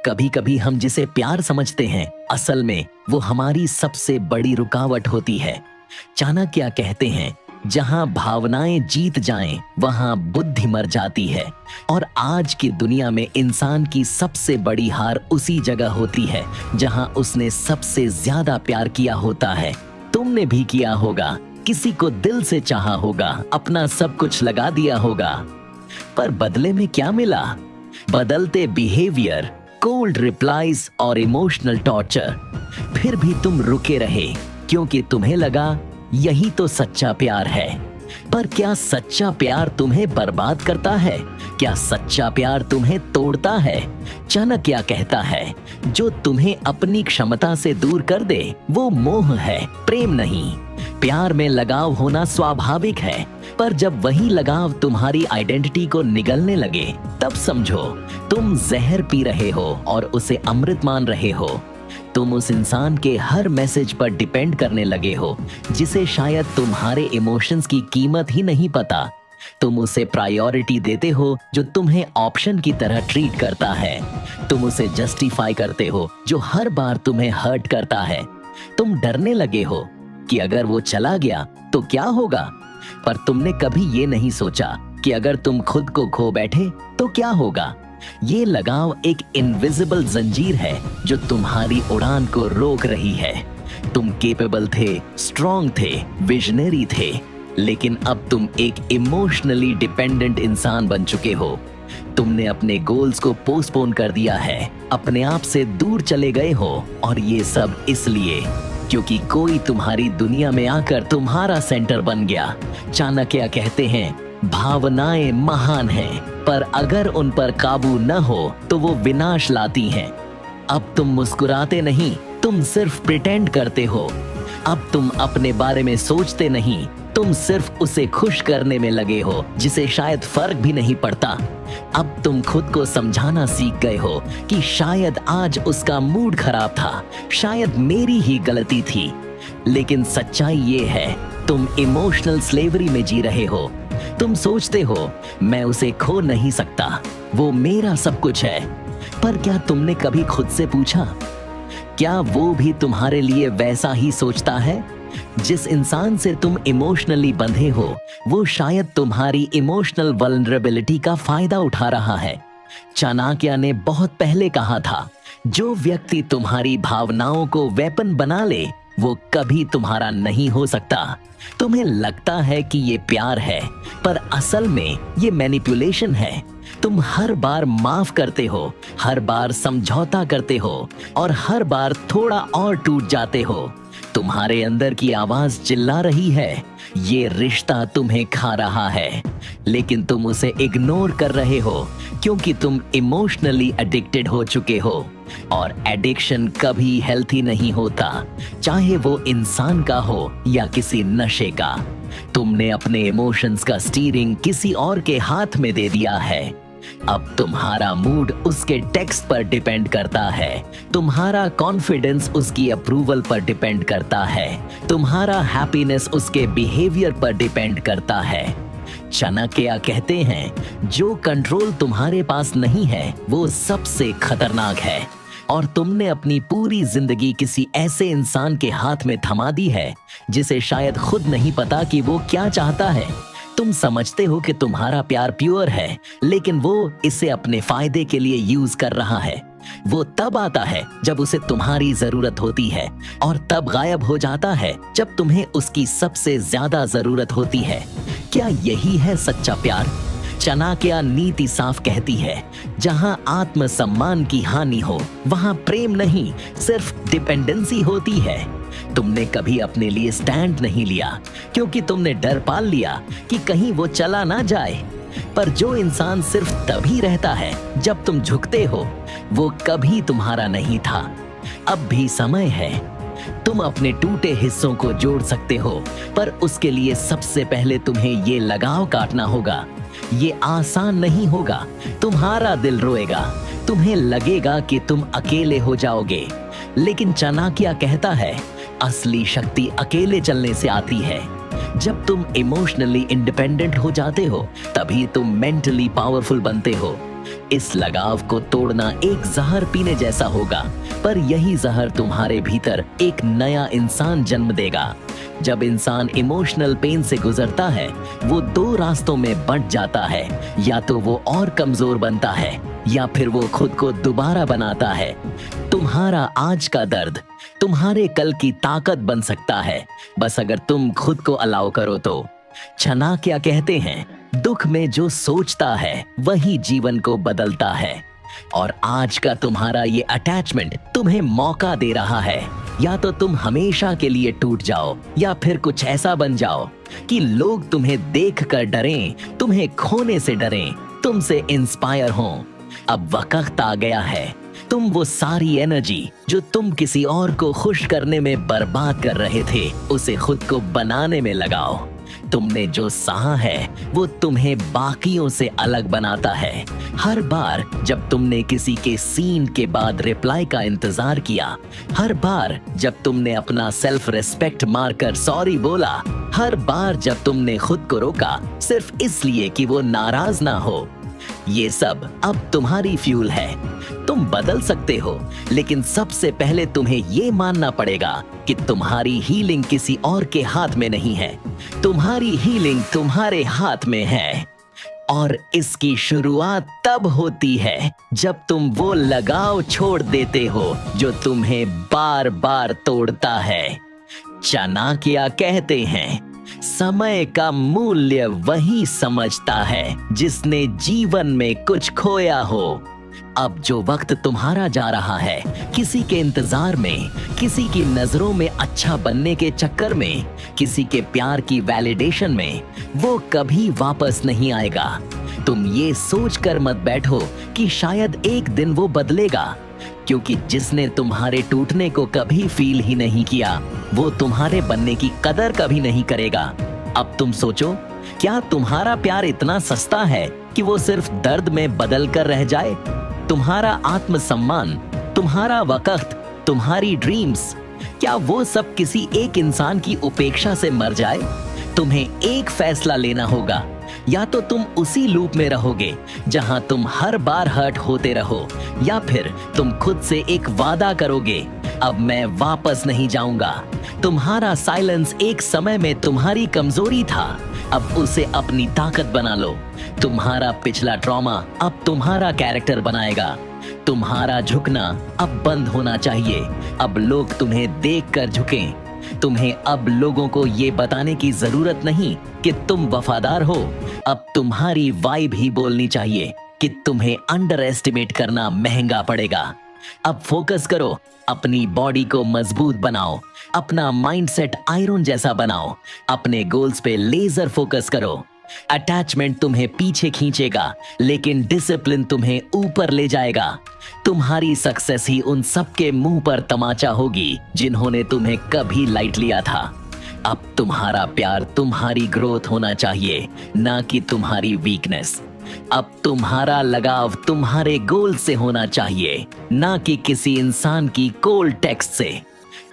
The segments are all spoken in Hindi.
कभी कभी हम जिसे प्यार समझते हैं असल में वो हमारी सबसे बड़ी रुकावट होती है। चाणक्य कहते हैं, जहां भावनाएं जीत जाएं, वहां बुद्धि मर जाती है। और आज की दुनिया में इंसान की सबसे बड़ी हार उसी जगह होती है जहां उसने सबसे ज्यादा प्यार किया होता है। तुमने भी किया होगा, किसी को दिल से चाहा होगा, अपना सब कुछ लगा दिया होगा, पर बदले में क्या मिला? बदलते बिहेवियर, कोल्ड रिप्लाईज और इमोशनल टॉर्चर। फिर भी तुम रुके रहे क्योंकि तुम्हें लगा यही तो सच्चा प्यार है। पर क्या सच्चा प्यार तुम्हें बर्बाद करता है? क्या सच्चा प्यार तुम्हें तोड़ता है? चाणक्य कहता है, जो तुम्हें अपनी क्षमता से दूर कर दे वो मोह है, प्रेम नहीं। प्यार में लगाव होना स्वाभाविक है, पर जब वही लगाव तुम्हारी आइडेंटिटी को निगलने लगे तब समझो तुम जहर पी रहे हो और उसे अमृत मान रहे हो। तुम उस इंसान के हर मैसेज पर डिपेंड करने लगे हो जिसे शायद तुम्हारे इमोशंस की कीमत ही नहीं पता। तुम उसे प्रायोरिटी देते हो जो तुम्हें ऑप्शन की तरह ट्रीट करता है। तुम उसे जस्टिफाई करते हो जो हर बार तुम्हें हर्ट करता है। तुम डरने लगे हो कि अगर वो चला गया तो क्या होगा, पर तुमने कभी ये नहीं सोचा कि अगर तुम खुद को खो बैठे तो क्या होगा। ये लगाव एक इनविजिबल जंजीर है जो तुम्हारी उड़ान को रोक रही है। तुम केपेबल थे, स्ट्रॉन्ग थे, विजनरी थे, लेकिन अब तुम एक इमोशनली डिपेंडेंट इंसान बन चुके हो। तुमने अपने गोल्स को पोस्टपोन कर दिया है, अपने आप से दूर चले गए हो, और ये सब इसलिए क्योंकि कोई तुम्हारी दुनिया में आकर तुम्हारा सेंटर बन गया। चाणक्य कहते हैं, भावनाएं महान हैं, पर अगर उन पर काबू न हो तो वो विनाश लाती हैं। अब तुम मुस्कुराते नहीं, तुम सिर्फ प्रिटेंड करते हो। अब तुम अपने बारे में सोचते नहीं, तुम सिर्फ उसे खुश करने में लगे हो जिसे शायद फर्क भी नहीं पड़ता। अब तुम खुद को समझाना सीख गए हो कि शायद आज उसका मूड खराब था, शायद मेरी ही गलती थी। लेकिन सच्चाई ये है, तुम इमोशनल स्लेवरी में जी रहे हो। तुम सोचते हो मैं उसे खो नहीं सकता, वो मेरा सब कुछ है। पर क्या तुमने कभी खुद से पूछा, क्या वो भी तुम्हारे लिए वैसा ही सोचता है? जिस इंसान से तुम इमोशनली बंधे हो वो शायद तुम्हारी इमोशनल वल्नरेबिलिटी का फायदा उठा रहा है। चाणक्य ने बहुत पहले कहा था, जो व्यक्ति तुम्हारी भावनाओं को वेपन बना ले वो कभी तुम्हारा नहीं हो सकता। तुम्हें लगता है कि ये प्यार है, पर असल में ये मैनिपुलेशन है। तुम हर बार माफ करते हो, हर बार समझौता करते हो, और हर बार थोड़ा और टूट जाते हो। तुम्हारे अंदर की आवाज चिल्ला रही है, ये रिश्ता तुम्हें खा रहा है, लेकिन तुम उसे इग्नोर कर रहे हो क्योंकि तुम इमोशनली एडिक्टेड हो चुके हो। और एडिक्शन कभी हेल्थी नहीं होता, चाहे वो इंसान का हो या किसी नशे का। तुमने अपने इमोशंस का स्टीयरिंग किसी और के हाथ में दे दिया है। अब तुम्हारा मूड उसके टेक्स्ट पर डिपेंड करता है, तुम्हारा कॉन्फिडेंस उसकी अप्रूवल पर डिपेंड करता है, तुम्हारा हैप्पीनेस उसके बिहेवियर पर डिपेंड करता है। चाणक्य कहते हैं, जो कंट्रोल तुम्हारे पास नहीं है वो सबसे खतरनाक है। और तुमने अपनी पूरी जिंदगी किसी ऐसे इंसान के हाथ में थमा दी है जिसे शायद खुद नहीं पता कि वो क्या चाहता है। तुम समझते हो कि तुम्हारा प्यार प्योर है, लेकिन वो इसे अपने फायदे के लिए यूज कर रहा है। वो तब आता है जब उसे तुम्हारी जरूरत होती है, और तब गायब हो जाता है जब तुम्हें उसकी सबसे ज्यादा जरूरत होती है। क्या यही है सच्चा प्यार? चाणक्य नीति साफ कहती है, जहां आत्मसम्मान की हानि हो वहां प्रेम नहीं, सिर्फ डिपेंडेंसी होती है। तुमने कभी अपने लिए स्टैंड नहीं लिया क्योंकि तुमने डर पाल लिया कि कहीं वो चला ना जाए। पर जो इंसान सिर्फ तभी रहता है जब तुम झुकते हो, वो कभी तुम्हारा नहीं था। अब भी समय है, तुम अपने टूटे हिस्सों को जोड़ सकते हो, पर उसके लिए सबसे पहले तुम्हें ये लगाव काटना होगा। ये आसान नहीं होगा, तुम्हारा दिल रोएगा, तुम्हें लगेगा कि तुम अकेले हो जाओगे। लेकिन चाणक्य कहता है, असली शक्ति अकेले चलने से आती है। जब तुम इमोशनली इंडिपेंडेंट हो जाते हो तभी तुम मेंटली पावरफुल बनते हो। इस लगाव को तोड़ना एक जहर पीने जैसा होगा, पर यही जहर तुम्हारे भीतर एक नया इंसान जन्म देगा। जब इंसान इमोशनल पेन से गुजरता है, वो दो रास्तों में बंट जाता है। या तो वो और कमजोर बनता है, या फिर वो खुद को दोबारा बनाता है। तुम्हारा आज का दर्द तुम्हारे कल की ताकत बन सकता है, बस अगर तुम खुद को अलाउ करो तो। चाणक्य कहते हैं, दुख में जो सोचता है वही जीवन को बदलता है। और आज का तुम्हारा ये अटैचमेंट तुम्हें मौका दे रहा है। या तो तुम हमेशा के लिए टूट जाओ, या फिर कुछ ऐसा बन जाओ कि लोग तुम्हें देखकर डरें, तुम्हें खोने से डरें, तुमसे इंस्पायर हों। अब वक्त आ गया है, तुम वो सारी एनर्जी जो तुम किसी और को खुश करने में बर्बाद कर रहे थे, उसे खुद को बनाने में लगाओ। तुमने जो सहा है वो तुम्हें बाकियों से अलग बनाता है। हर बार जब तुमने किसी के सीन के बाद रिप्लाई का इंतजार किया, हर बार जब तुमने अपना सेल्फ रिस्पेक्ट मारकर सॉरी बोला, हर बार जब तुमने खुद को रोका सिर्फ इसलिए कि वो नाराज ना हो, ये सब अब तुम्हारी फ्यूल है। तुम बदल सकते हो, लेकिन सबसे पहले तुम्हें ये मानना पड़ेगा कि तुम्हारी हीलिंग किसी और के हाथ में नहीं है। तुम्हारी हीलिंग तुम्हारे हाथ में है। और इसकी शुरुआत तब होती है जब तुम वो लगाव छोड़ देते हो जो तुम्हें बार बार तोड़ता है। चाणक्य कहते हैं, समय का मूल्य वही समझता है जिसने जीवन में कुछ खोया हो। अब जो वक्त तुम्हारा जा रहा है, किसी के इंतजार में, किसी की नजरों में अच्छा बनने के चक्कर में, किसी के प्यार की वैलिडेशन में, वो कभी वापस नहीं आएगा। तुम ये सोच कर मत बैठो कि शायद एक दिन वो बदलेगा, क्योंकि जिसने तुम्हारे टूटने को कभी फील ही नहीं किया, वो तुम्हारे बनने की कदर कभी नहीं करेगा। अब तुम सोचो, क्या तुम्हारा प्यार इतना सस्ता है कि वो सिर्फ दर्द में बदल कर रह जाए? तुम्हारा आत्मसम्मान, तुम्हारा वक्त, तुम्हारी ड्रीम्स, क्या वो सब किसी एक इंसान की उपेक्षा से मर जाए? तुम्हें एक फैसला लेना होगा, या तो तुम उसी लूप में रहोगे जहां तुम हर बार हर्ट होते रहो, या फिर तुम खुद से एक वादा करोगे, अब मैं वापस नहीं जाऊंगा। तुम्हारा साइलेंस एक समय में तुम्हारी कमजोरी था, अब उसे अपनी ताकत बना लो। तुम्हारा पिछला ट्रॉमा अब तुम्हारा कैरेक्टर बनाएगा। तुम्हारा झुकना अब बंद होना चाहिए। अब लोग तुम्हें देखकर झुकें। तुम्हें अब लोगों को ये बताने की जरूरत नहीं कि तुम वफादार हो। अब तुम्हारी वाइब ही बोलनी चाहिए कि तुम्हें अंडर एस्टिमेट करना महंगा पड़ेगा। अब फोकस करो, अपनी बॉडी को मजबूत बनाओ, अपना माइंडसेट आयरन जैसा बनाओ, अपने गोल्स पे लेजर फोकस करो। अटैचमेंट तुम्हें पीछे खींचेगा, लेकिन डिसिप्लिन तुम्हें ऊपर ले जाएगा। तुम्हारी सक्सेस ही उन सबके मुंह पर तमाचा होगी जिन्होंने तुम्हें कभी लाइट लिया था। अब तुम्हारा प्यार तुम्हारी ग्रोथ होना चाहिए, ना कि तुम्हारी वीकनेस। अब तुम्हारा लगाव तुम्हारे गोल से होना चाहिए, ना कि किसी इंसान की कोल्ड टेक्स्ट से।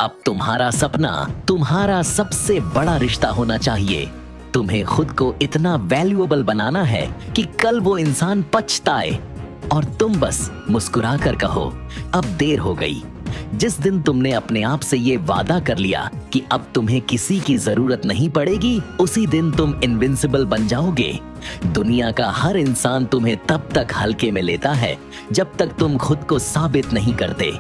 अब तुम्हारा सपना तुम्हारा सबसे बड़ा रिश्ता होना चाहिए। तुम्हें खुद को इतना वैल्यूएबल बनाना है कि कल वो इंसान पछताए और तुम बस मुस्कुरा कर कहो, अब देर हो गई। जिस दिन तुमने अपने आप से ये वादा कर लिया कि अब तुम्हें किसी की जरूरत नहीं पड़ेगी, उसी दिन तुम इनविंसिबल बन जाओगे। दुनिया का हर इंसान तुम्हें तब तक हल्के में लेता है जब तक तुम खुद को साबित नहीं करते।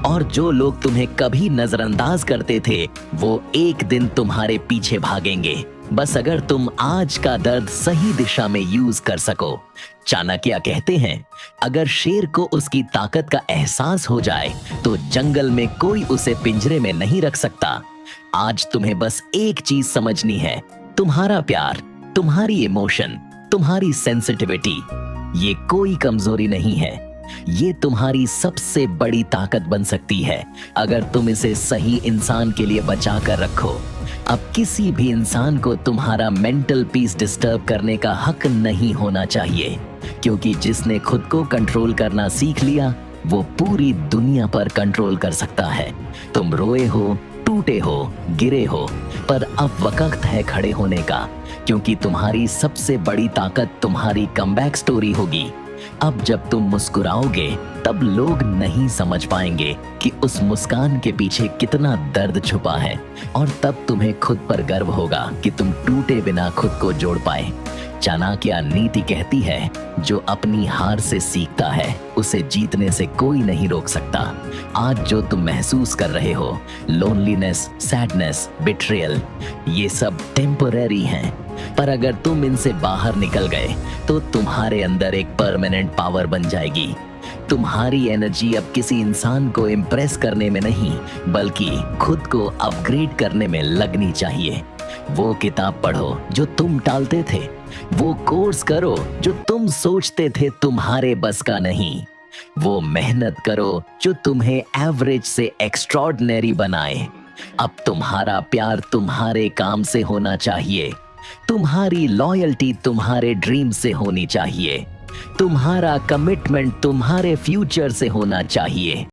और जो लोग तुम्हें कभी नजरअंदाज करते थे, वो एक दिन तुम्हारे पीछे भागेंगे, बस अगर तुम आज का दर्द सही दिशा में यूज कर सको। चाणक्य कहते हैं, अगर शेर को उसकी ताकत का एहसास हो जाए तो जंगल में कोई उसे पिंजरे में नहीं रख सकता। आज तुम्हें बस एक चीज समझनी है, तुम्हारा प्यार, तुम्हारी इमोशन, तुम्हारी सेंसिटिविटी, ये कोई कमजोरी नहीं है, ये तुम्हारी सबसे बड़ी ताकत बन सकती है अगर तुम इसे सही इंसान के लिए बचा कर रखो। अब किसी भी इंसान को तुम्हारा मेंटल पीस डिस्टर्ब करने का हक नहीं होना चाहिए, क्योंकि जिसने खुद को कंट्रोल करना सीख लिया वो पूरी दुनिया पर कंट्रोल कर सकता है। तुम रोए हो, टूटे हो, गिरे हो, पर अब वक्त है खड़े होने का, क्योंकि तुम्हारी सबसे बड़ी ताकत तुम्हारी कमबैक स्टोरी होगी। अब जब तुम मुस्कुराओगे तब लोग नहीं समझ पाएंगे कि उस मुस्कान के पीछे कितना दर्द छुपा है, और तब तुम्हें खुद पर गर्व होगा कि तुम टूटे बिना खुद को जोड़ पाए। चाणक्य नीति कहती है, जो अपनी हार से सीखता है उसे जीतने से कोई नहीं रोक सकता। आज जो तुम महसूस कर रहे हो, लोनलीनेस, सैडनेस, बिट्रेयल, ये सब टेम्पररी हैं, पर अगर तुम इनसे बाहर निकल गए तो तुम्हारे अंदर एक परमानेंट पावर बन जाएगी। तुम्हारी एनर्जी अब किसी इंसान को इम्प्रेस करने में नहीं, बल्कि खुद को अपग्रेड करने में लगनी चाहिए। वो किताब पढ़ो जो तुम टालते थे, वो कोर्स करो जो तुम सोचते थे तुम्हारे बस का नहीं, वो मेहनत करो जो तुम्हें एवरेज से एक्स्ट्रॉर्डिनरी बनाए। अब तुम्हारा प्यार तुम्हारे काम से होना चाहिए, तुम्हारी लॉयल्टी तुम्हारे ड्रीम से होनी चाहिए, तुम्हारा कमिटमेंट तुम्हारे फ्यूचर से होना चाहिए।